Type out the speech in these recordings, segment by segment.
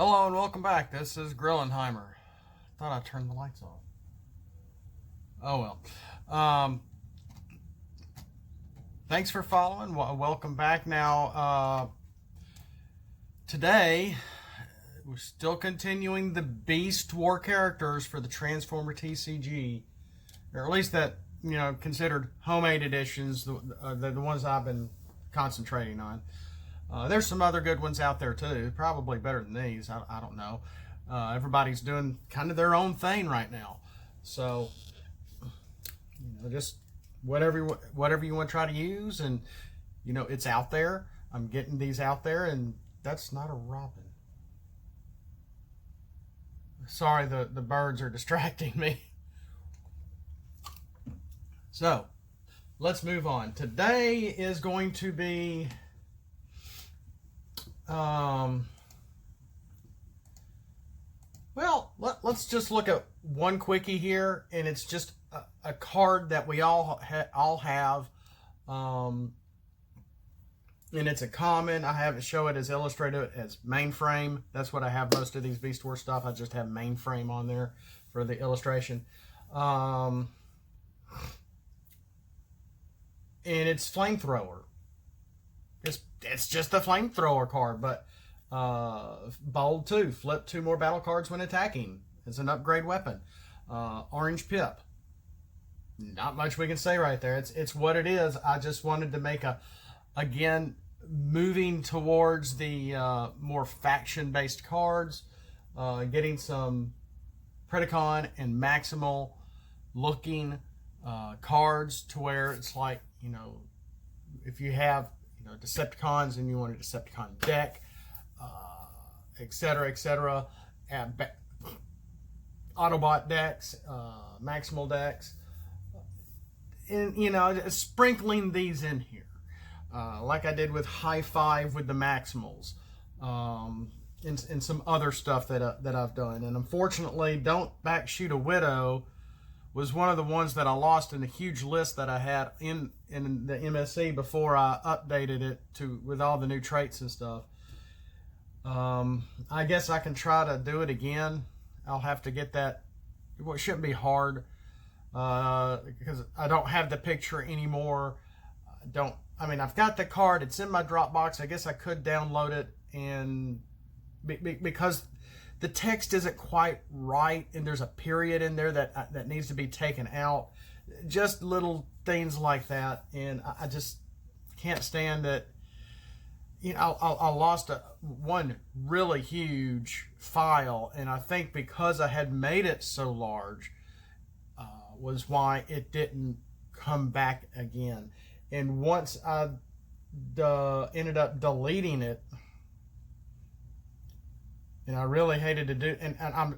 Hello and welcome back. This is Grillenheimer. Thought I turned the lights off. Oh well. Thanks for following. Welcome back. Now, today we're still continuing the Beast War characters for the Transformer TCG, or at least that considered homemade editions, the ones I've been concentrating on. There's some other good ones out there too, probably better than these. I don't know. Everybody's doing kind of their own thing right now, so just whatever you want to try to use, and it's out there. I'm getting these out there, and that's not a robin. Sorry, the birds are distracting me. So let's move on. Today is going to be well, let's just look at one quickie here, and it's just a card that we all have, and it's a common. I have it show it as illustrated as mainframe. That's what I have most of these Beast Wars stuff. I just have mainframe on there for the illustration, and it's Flamethrower. It's just a Flamethrower card, but bold too. Flip 2 more battle cards when attacking. It's an upgrade weapon. Orange Pip. Not much we can say right there. It's what it is. I just wanted to make again, moving towards the more faction-based cards, getting some Predacon and Maximal looking cards to where it's like, if you have Decepticons and you want a Decepticon deck, etc., etc., Autobot decks, Maximal decks, and sprinkling these in here, like I did with High Five with the Maximals, and some other stuff that I've done. And unfortunately, Don't Backshoot a Widow was one of the ones that I lost in a huge list that I had in the MSC before I updated it with all the new traits and stuff. I guess I can try to do it again. I'll have to get that. Well, it shouldn't be hard, because I don't have the picture anymore. I've got the card. It's in my Dropbox. I guess I could download it, and because the text isn't quite right, and there's a period in there that needs to be taken out. Just little things like that, and I just can't stand that. I lost one really huge file, and I think because I had made it so large was why it didn't come back again. And once I ended up deleting it, and I really hated to do, and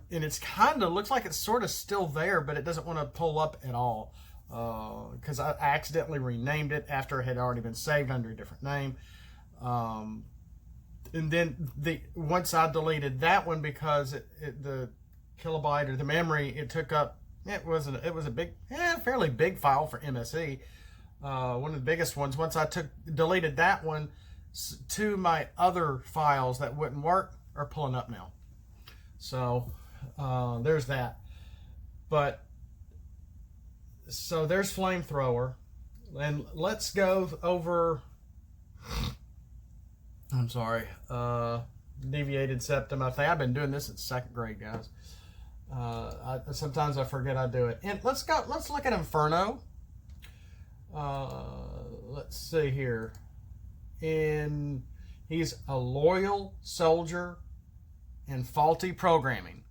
it's kind of looks like it's sort of still there, but it doesn't want to pull up at all, because I accidentally renamed it after it had already been saved under a different name. And then once I deleted that one, because the kilobyte or the memory it took up, it was a big, fairly big file for MSE. One of the biggest ones. Once I deleted that one, 2 of my other files that wouldn't work are pulling up now. So there's that. But so there's Flamethrower, and let's go over. I'm sorry, deviated septum. I've been doing this in 2nd grade, guys. Sometimes I forget I do it. And let's look at Inferno. Let's see here. And he's a loyal soldier and faulty programming.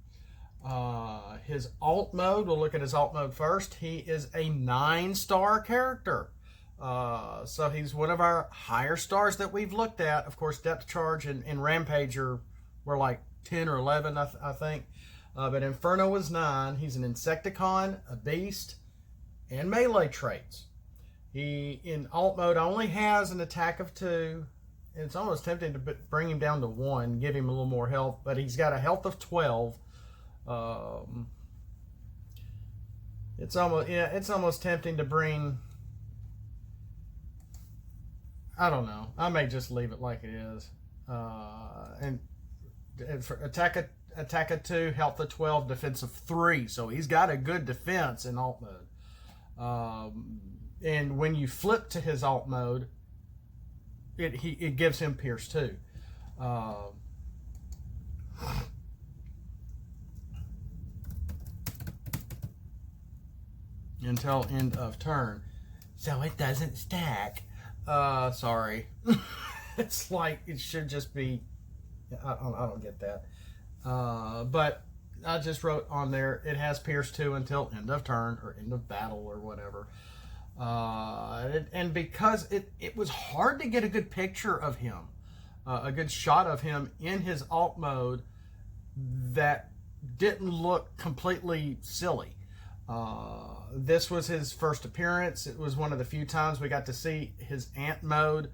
His alt mode, we'll look at his alt mode first. He is a 9-star character. So he's one of our higher stars that we've looked at. Of course, Depth Charge and Rampage were like 10 or 11, I think. But Inferno was 9. He's an Insecticon, a Beast, and melee traits. He, in alt mode, only has an attack of 2. It's almost tempting to bring him down to 1, give him a little more health, but he's got a health of 12. It's almost tempting to bring. I don't know. I may just leave it like it is, and for attack of 2, health of 12, defense of 3. So he's got a good defense in alt mode. And when you flip to his alt mode, it gives him Pierce 2. Until end of turn. So it doesn't stack. Sorry. It's like it should just be. I don't get that. But I just wrote on there, it has Pierce 2 until end of turn or end of battle or whatever. And because it was hard to get a good picture of him, a good shot of him in his alt mode that didn't look completely silly. This was his first appearance. It was one of the few times we got to see his ant mode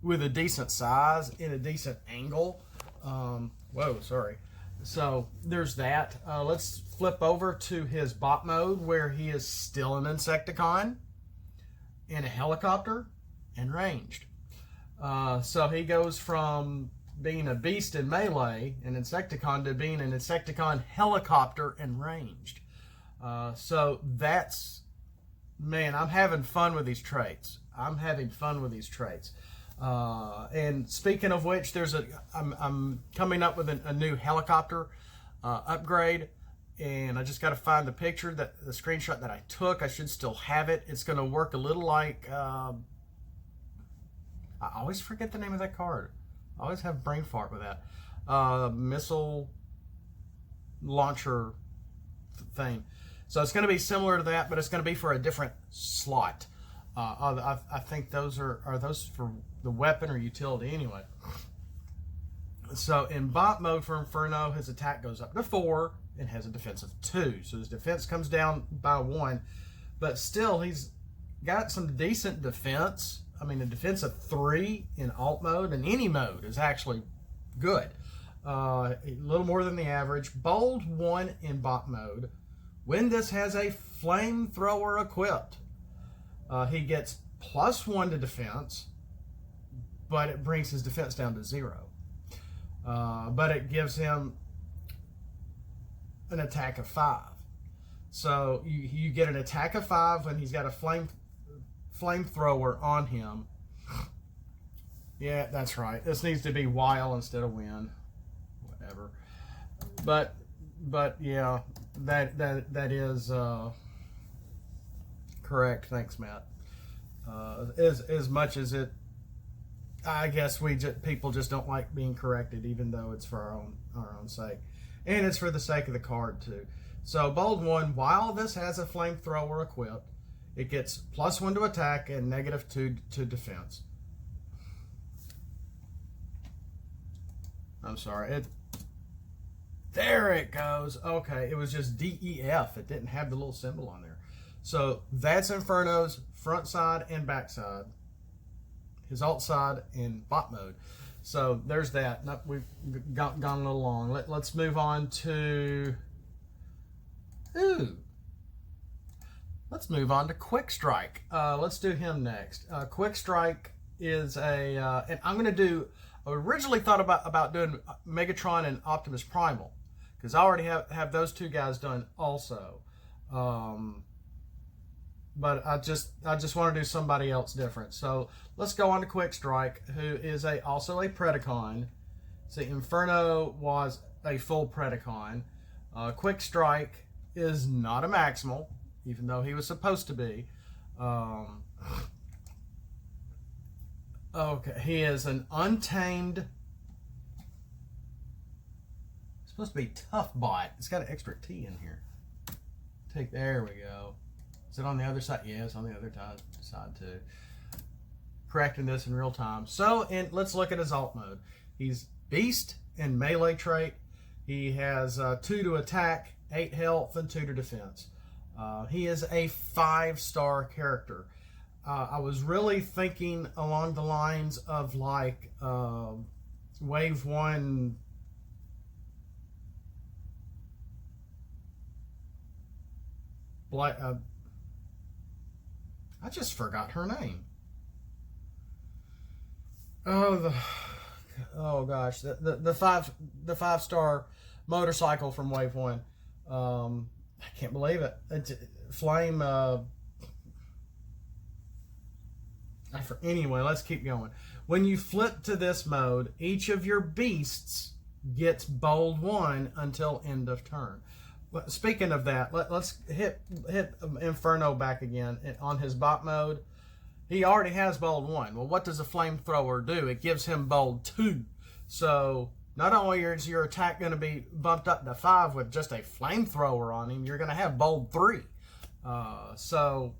with a decent size in a decent angle. Whoa, sorry. So there's that. Let's flip over to his bot mode where he is still an Insecticon and a helicopter and ranged. So he goes from being a beast in melee, an Insecticon, to being an Insecticon helicopter and ranged. So that's, man, I'm having fun with these traits. And speaking of which, I'm coming up with a new helicopter upgrade, and I just got to find the screenshot that I took. I should still have it. It's going to work a little like, I always forget the name of that card. I always have brain fart with that. Missile launcher thing. So it's going to be similar to that, but it's going to be for a different slot. I think those are those for the weapon or utility anyway. So in bot mode for Inferno, his attack goes up to 4 and has a defense of 2. So his defense comes down by 1, but still he's got some decent defense. I mean, a defense of 3 in alt mode and any mode is actually good. A little more than the average. Bold 1 in bot mode. When this has a Flamethrower equipped, he gets +1 to defense, but it brings his defense down to 0. But it gives him an attack of 5. So you get an attack of 5 when he's got a Flamethrower on him. Yeah, that's right. This needs to be while instead of when. Whatever. But yeah, that is correct. Thanks, Matt. As much as it, I guess people just don't like being corrected, even though it's for our own sake, and it's for the sake of the card too. So bold 1, while this has a Flamethrower equipped, it gets +1 to attack and -2 to defense. I'm sorry. There it goes. Okay, it was just DEF. It didn't have the little symbol on there. So that's Inferno's front side and back side. His alt side and bot mode. So there's that. We've gone a little long. Let's move on to... Let's move on to Quickstrike. Let's do him next. Quickstrike is a... and I'm going to do... I originally thought about doing Megatron and Optimus Primal, because I already have those two guys done also. But I just want to do somebody else different. So let's go on to Quickstrike, who is also a Predacon. See, Inferno was a full Predacon. Quickstrike is not a Maximal, even though he was supposed to be. Okay, he is an untamed. It's supposed to be Tough Bot. It's got an extra T in here. There we go. Is it on the other side? Yeah, it's on the other side too. Correcting this in real time. So, let's look at his alt mode. He's Beast and melee trait. He has 2 to attack, 8 health, and 2 to defense. He is a 5-star character. I was really thinking along the lines of like Wave 1 I just forgot her name. Oh, oh gosh, the 5-star motorcycle from Wave 1. I can't believe it. It's Flame. Anyway, let's keep going. When you flip to this mode, each of your beasts gets bold 1 until end of turn. Speaking of that, let's hit Inferno back again on his bot mode. He already has bold 1. Well, what does a Flamethrower do? It gives him bold 2. So not only is your attack going to be bumped up to 5 with just a Flamethrower on him, you're going to have bold 3. So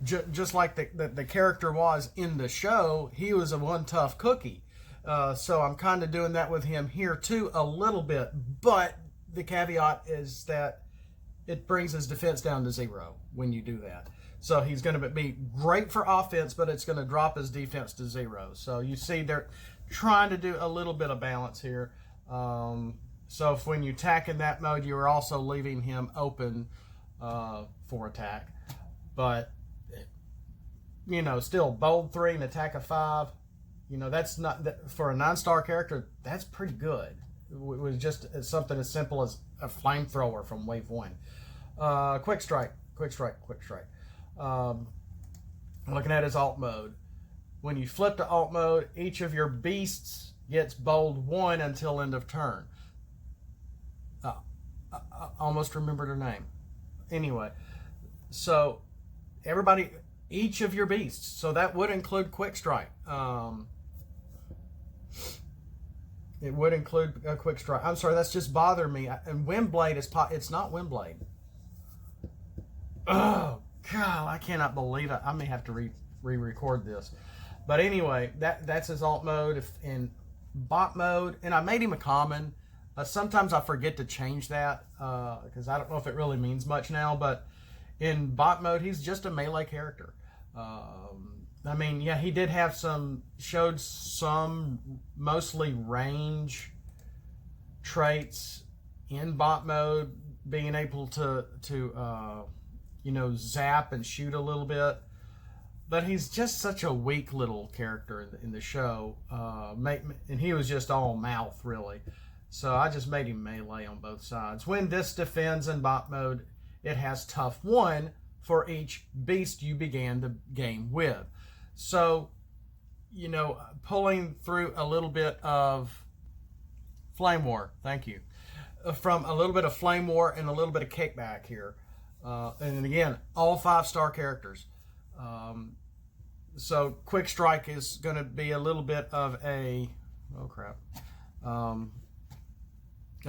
just like the character was in the show, he was a one tough cookie. So I'm kind of doing that with him here too a little bit. But the caveat is that it brings his defense down to 0 when you do that. So he's going to be great for offense, but it's going to drop his defense to 0. So you see they're trying to do a little bit of balance here. So if when you attack in that mode, you're also leaving him open for attack. But, you know, still bold 3 and attack of 5. You know, that's not, for a 9-star character, that's pretty good. It was just something as simple as a Flamethrower from Wave 1. Quickstrike. Looking at his alt mode. When you flip to alt mode, each of your beasts gets bold 1 until end of turn. I almost remembered her name. Anyway, so everybody, each of your beasts, so that would include Quickstrike. It would include a Quickstrike. I'm sorry, that's just bothering me. And Windblade is it's not Windblade. Oh God, I cannot believe it. I may have to re-record this. But anyway, that's his alt mode. In bot mode, and I made him a common. Sometimes I forget to change that because I don't know if it really means much now. But in bot mode, he's just a melee character. I mean, yeah, he did have showed some mostly range traits in bot mode, being able to you know, zap and shoot a little bit. But he's just such a weak little character in the show. And he was just all mouth, really. So I just made him melee on both sides. When this defends in bot mode, it has tough 1 for each beast you began the game with. So, you know, pulling through a little bit of Flame War, thank you. From a little bit of Flame War and a little bit of Kickback here. And again, all 5-star characters. So Quickstrike is going to be a little bit of a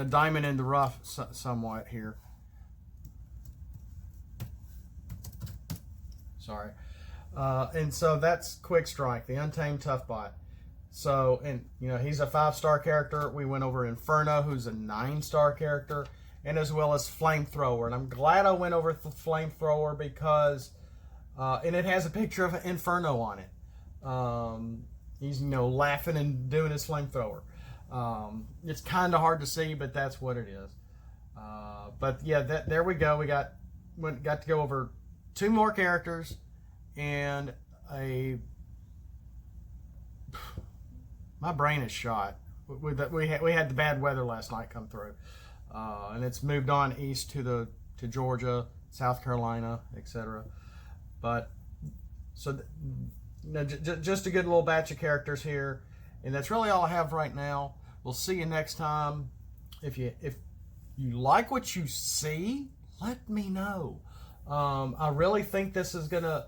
diamond in the rough somewhat here. Sorry. And so that's Quickstrike, the Untamed Tough Bot. So, and you know, he's a 5-star character. We went over Inferno, who's a 9-star character, and as well as Flamethrower. And I'm glad I went over Flamethrower because, and it has a picture of Inferno on it. He's, you know, laughing and doing his Flamethrower. It's kind of hard to see, but that's what it is. But yeah, there we go. We got to go over 2 more characters and my brain is shot. We had the bad weather last night come through, and it's moved on east to Georgia, South Carolina, etc. But so you know, just a good little batch of characters here, and that's really all I have right now. We'll see you next time. If you like what you see, let me know. I really think this is gonna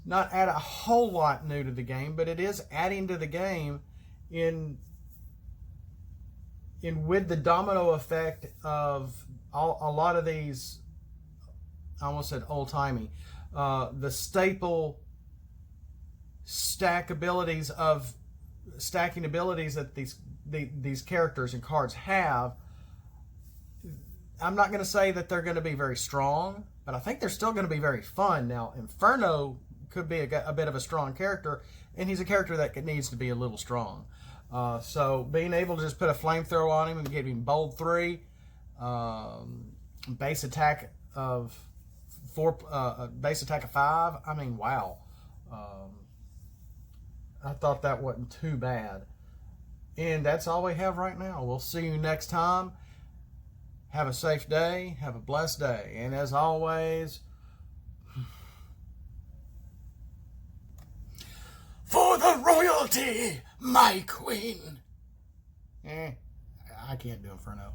not add a whole lot new to the game, but it is adding to the game in with the domino effect of a lot of these, I almost said old-timey, the staple stacking abilities that these characters and cards have. I'm not going to say that they're going to be very strong, but I think they're still going to be very fun. Now, Inferno could be a bit of a strong character, and he's a character that needs to be a little strong. So being able to just put a Flamethrower on him and give him bold 3, base attack of 4, base attack of 5. I mean, wow. I thought that wasn't too bad. And that's all we have right now. We'll see you next time. Have a safe day. Have a blessed day. And as always, for the royalty, my queen. I can't do Inferno.